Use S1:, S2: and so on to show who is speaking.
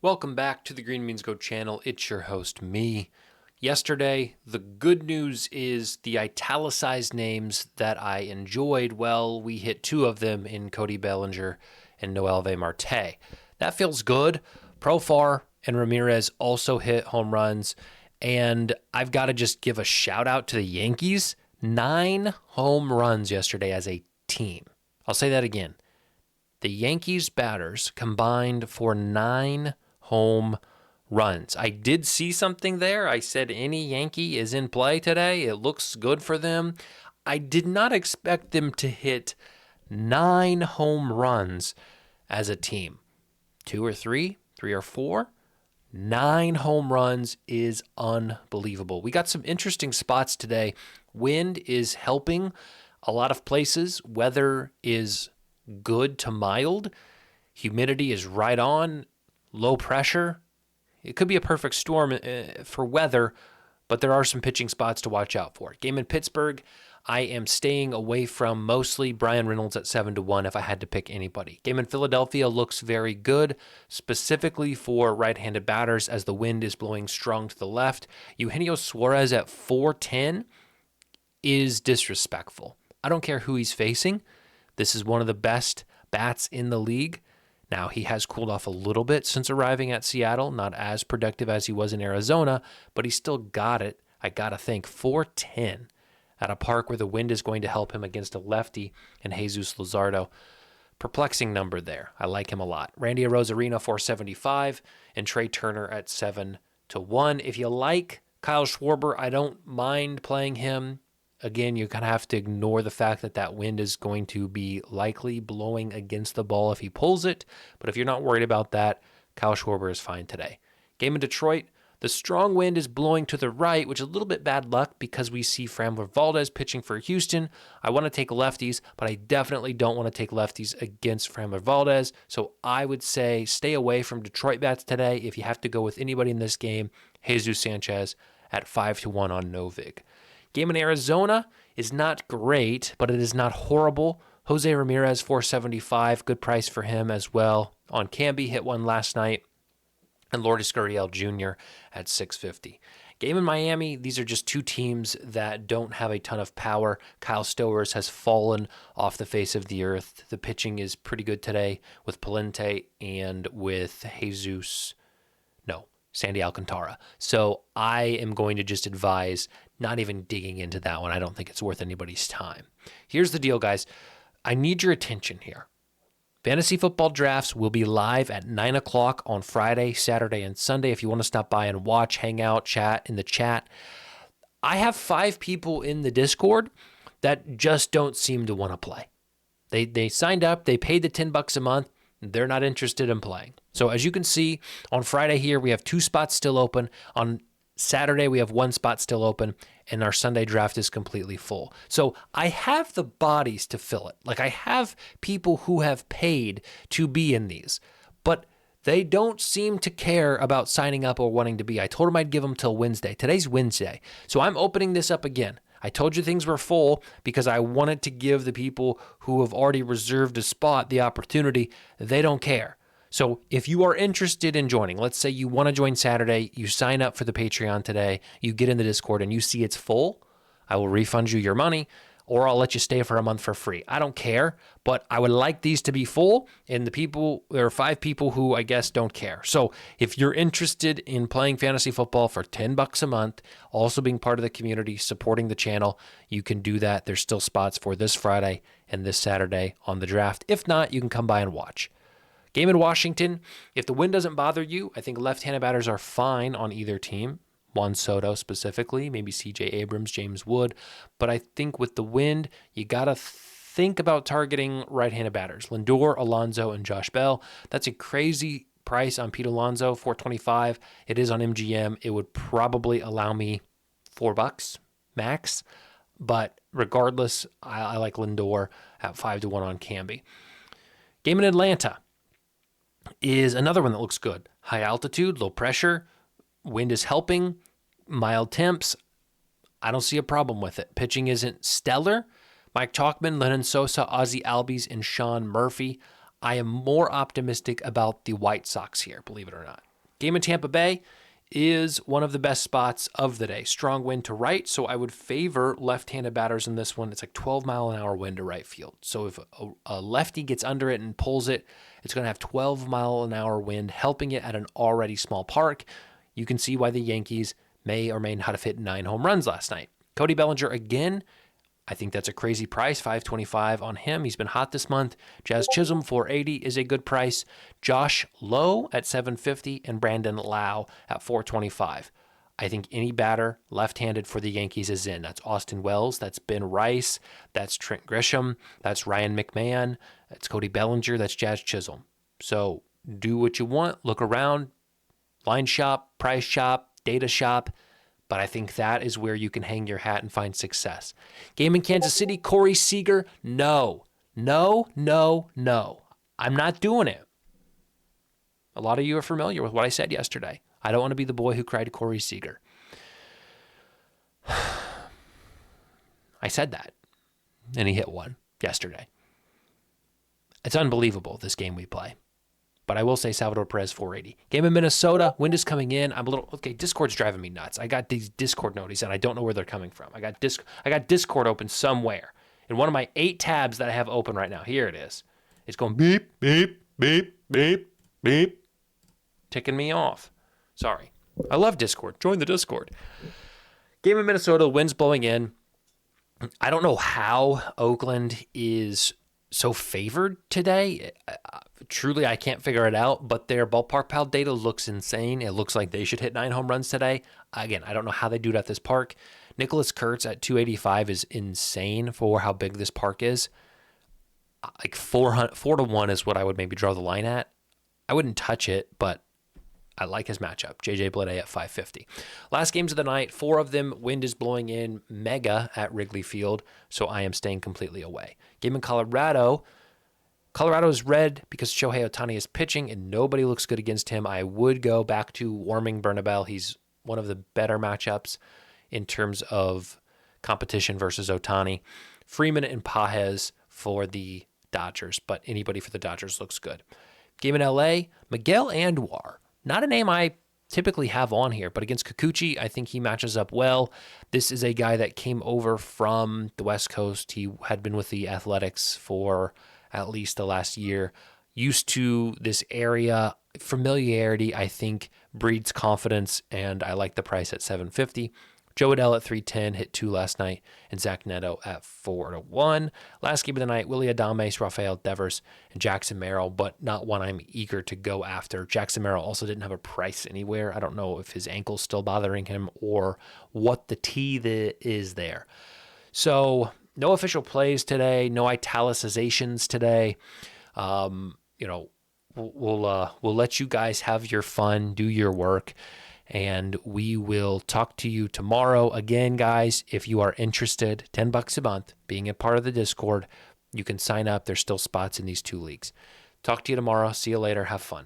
S1: Welcome back to the Green Means Go channel. It's your host, me. Yesterday, the good news is the italicized names that I enjoyed, well, we hit two of them in Cody Bellinger and Noelvi Marte. That feels good. Profar and Ramirez also hit home runs, and I've got to just give a shout out to the Yankees. 9 home runs yesterday as a team. I'll say that again. The Yankees batters combined for 9 home runs. I did see something there. I said any Yankee is in play today. It looks good for them. I did not expect them to hit 9 home runs as a team. 2 or 3, 3 or 4. 9 home runs is unbelievable. We got some interesting spots today. Wind is helping a lot of places. Weather is good to mild. Humidity is right on. Low pressure. It could be a perfect storm for weather, but there are some pitching spots to watch out for. Game in Pittsburgh, I am staying away from mostly Brian Reynolds at 7-1 if I had to pick anybody. Game in Philadelphia looks very good, specifically for right-handed batters as the wind is blowing strong to the left. Eugenio Suarez at 4-10 is disrespectful. I don't care who he's facing. This is one of the best bats in the league. Now, he has cooled off a little bit since arriving at Seattle, not as productive as he was in Arizona, but he still got it. I got to think 4-10 at a park where the wind is going to help him against a lefty and Jesus Luzardo. Perplexing number there. I like him a lot. Randy Arozarena, 475, and Trey Turner at 7-1. If you like Kyle Schwarber, I don't mind playing him. Again, you kind of have to ignore the fact that that wind is going to be likely blowing against the ball if he pulls it. But if you're not worried about that, Kyle Schwarber is fine today. Game in Detroit, the strong wind is blowing to the right, which is a little bit bad luck because we see Framber Valdez pitching for Houston. I want to take lefties, but I definitely don't want to take lefties against Framber Valdez. So I would say stay away from Detroit bats today. If you have to go with anybody in this game, Jesus Sanchez at 5-1 on Novig. Game in Arizona is not great, but it is not horrible. Jose Ramirez, 475, good price for him as well. On Camby, hit one last night. And Lourdes Gurriel Jr. at 650. Game in Miami, these are just two teams that don't have a ton of power. Kyle Stowers has fallen off the face of the earth. The pitching is pretty good today with Palente and with Sandy Alcantara. So I am going to just advise not even digging into that one. I don't think it's worth anybody's time. Here's the deal, guys. I need your attention here. Fantasy football drafts will be live at 9 o'clock on Friday, Saturday, and Sunday. If you want to stop by and watch, hang out, chat in the chat. I have 5 people in the Discord that just don't seem to want to play. They signed up, they paid the $10 a month, they're not interested in playing. So as you can see, on Friday here, we have 2 spots still open. On Saturday, we have 1 spot still open, and our Sunday draft is completely full. So I have the bodies to fill it. Like, I have people who have paid to be in these, but they don't seem to care about signing up or wanting to be. I told them I'd give them till Wednesday. Today's Wednesday. So I'm opening this up again. I told you things were full because I wanted to give the people who have already reserved a spot the opportunity. They don't care. So if you are interested in joining, let's say you want to join Saturday, you sign up for the Patreon today, you get in the Discord and you see it's full, I will refund you your money, or I'll let you stay for a month for free. I don't care, but I would like these to be full, and there are 5 people who I guess don't care. So if you're interested in playing fantasy football for $10 a month, also being part of the community, supporting the channel, you can do that. There's still spots for this Friday and this Saturday on the draft. If not, you can come by and watch. Game in Washington, if the wind doesn't bother you, I think left-handed batters are fine on either team. Juan Soto specifically, maybe C.J. Abrams, James Wood. But I think with the wind, you got to think about targeting right-handed batters. Lindor, Alonso, and Josh Bell. That's a crazy price on Pete Alonso, $425. It is on MGM. It would probably allow me $4 max. But regardless, I like Lindor at 5-1 on Camby. Game in Atlanta is another one that looks good. High altitude, low pressure, wind is helping, mild temps. I don't see a problem with it. Pitching isn't stellar. Mike Tauchman, Lennon Sosa, Ozzie Albies, and Sean Murphy. I am more optimistic about the White Sox here, believe it or not. Game in Tampa Bay is one of the best spots of the day. Strong wind to right, so I would favor left-handed batters in this one. It's like 12-mile-an-hour wind to right field. So if a lefty gets under it and pulls it, it's going to have 12-mile-an-hour wind, helping it at an already small park. You can see why the Yankees may or may not have hit 9 home runs last night. Cody Bellinger again. I think that's a crazy price, $525 on him. He's been hot this month. Jazz Chisholm, $480 is a good price. Josh Lowe at $750 and Brandon Lau at $425. I think any batter left-handed for the Yankees is in. That's Austin Wells, that's Ben Rice, that's Trent Grisham, that's Ryan McMahon, that's Cody Bellinger, that's Jazz Chisholm. So do what you want, look around, line shop, price shop, data shop. But I think that is where you can hang your hat and find success. Game in Kansas City, Corey Seager, no. I'm not doing it. A lot of you are familiar with what I said yesterday. I don't want to be the boy who cried Corey Seager. I said that, and he hit one yesterday. It's unbelievable, this game we play. But I will say Salvador Perez, $480. Game in Minnesota, wind is coming in. Discord's driving me nuts. I got these Discord notices, and I don't know where they're coming from. I got Discord open somewhere. In one of my 8 tabs that I have open right now. Here it is. It's going beep, beep, beep, beep, beep. Ticking me off. Sorry. I love Discord. Join the Discord. Game in Minnesota, wind's blowing in. I don't know how Oakland is so favored today. Truly, I can't figure it out, but their ballpark pal data looks insane. It looks like they should hit 9 home runs today. Again, I don't know how they do it at this park. Nicholas Kurtz at $285 is insane for how big this park is. Like 4-1 is what I would maybe draw the line at. I wouldn't touch it, but I like his matchup. JJ Bleday at $550. Last games of the night, 4 of them, wind is blowing in mega at Wrigley Field, so I am staying completely away. Game in Colorado. Colorado is red because Shohei Ohtani is pitching and nobody looks good against him. I would go back to Warming Bernabel. He's one of the better matchups in terms of competition versus Ohtani. Freeman and Pages for the Dodgers, but anybody for the Dodgers looks good. Game in LA, Miguel Andujar. Not a name I typically have on here, but against Kikuchi, I think he matches up well. This is a guy that came over from the West Coast. He had been with the Athletics for at least the last year. Used to this area. Familiarity, I think, breeds confidence, and I like the price at $750. Joe Adell at $310, hit 2 last night, and Zach Neto at 4-1. Last game of the night, Willy Adames, Rafael Devers, and Jackson Merrill, but not one I'm eager to go after. Jackson Merrill also didn't have a price anywhere. I don't know if his ankle's still bothering him or what the tea is there. So no official plays today, no italicizations today. We'll let you guys have your fun, do your work, and we will talk to you tomorrow. Again, guys, if you are interested, $10 a month, being a part of the Discord, you can sign up. There's still spots in these 2 leagues. Talk to you tomorrow. See you later. Have fun.